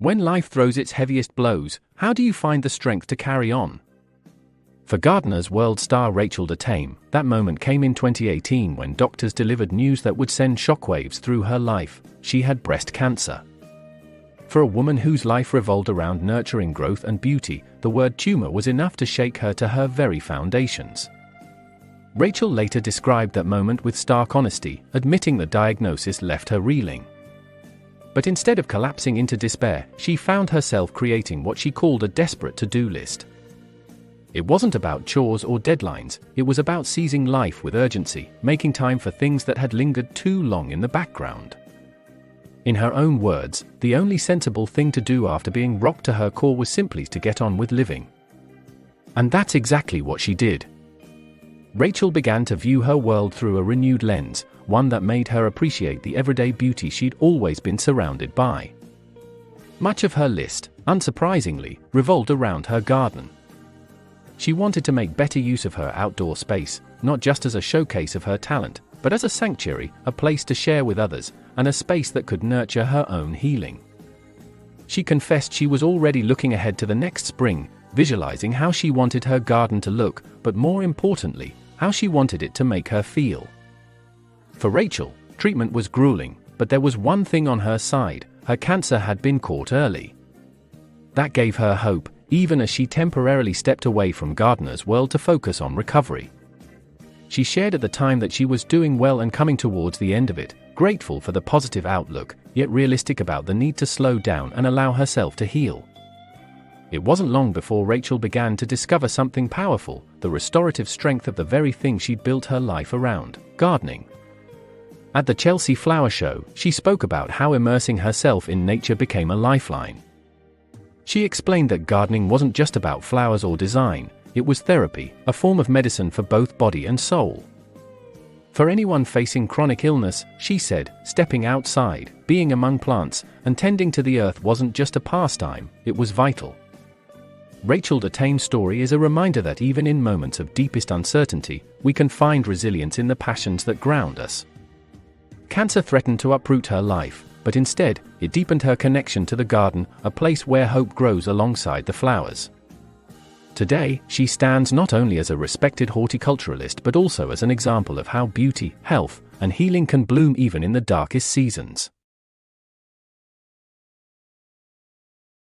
When life throws its heaviest blows, how do you find the strength to carry on? For Gardener's World star Rachel de Thame, that moment came in 2018 when doctors delivered news that would send shockwaves through her life. She had breast cancer. For a woman whose life revolved around nurturing growth and beauty, the word tumour was enough to shake her to her very foundations. Rachel later described that moment with stark honesty, admitting the diagnosis left her reeling. But instead of collapsing into despair, she found herself creating what she called a desperate to-do list. It wasn't about chores or deadlines, it was about seizing life with urgency, making time for things that had lingered too long in the background. In her own words, the only sensible thing to do after being rocked to her core was simply to get on with living. And that's exactly what she did. Rachel began to view her world through a renewed lens, one that made her appreciate the everyday beauty she'd always been surrounded by. Much of her list, unsurprisingly, revolved around her garden. She wanted to make better use of her outdoor space, not just as a showcase of her talent, but as a sanctuary, a place to share with others, and a space that could nurture her own healing. She confessed she was already looking ahead to the next spring, visualizing how she wanted her garden to look, but more importantly, how she wanted it to make her feel. For Rachel, treatment was grueling, but there was one thing on her side: her cancer had been caught early. That gave her hope, even as she temporarily stepped away from Gardener's World to focus on recovery. She shared at the time that she was doing well and coming towards the end of it, grateful for the positive outlook, yet realistic about the need to slow down and allow herself to heal. It wasn't long before Rachel began to discover something powerful: the restorative strength of the very thing she'd built her life around, gardening. At the Chelsea Flower Show, she spoke about how immersing herself in nature became a lifeline. She explained that gardening wasn't just about flowers or design, it was therapy, a form of medicine for both body and soul. For anyone facing chronic illness, she said, stepping outside, being among plants, and tending to the earth wasn't just a pastime, it was vital. Rachel de Thame's story is a reminder that even in moments of deepest uncertainty, we can find resilience in the passions that ground us. Cancer threatened to uproot her life, but instead, it deepened her connection to the garden, a place where hope grows alongside the flowers. Today, she stands not only as a respected horticulturalist but also as an example of how beauty, health, and healing can bloom even in the darkest seasons.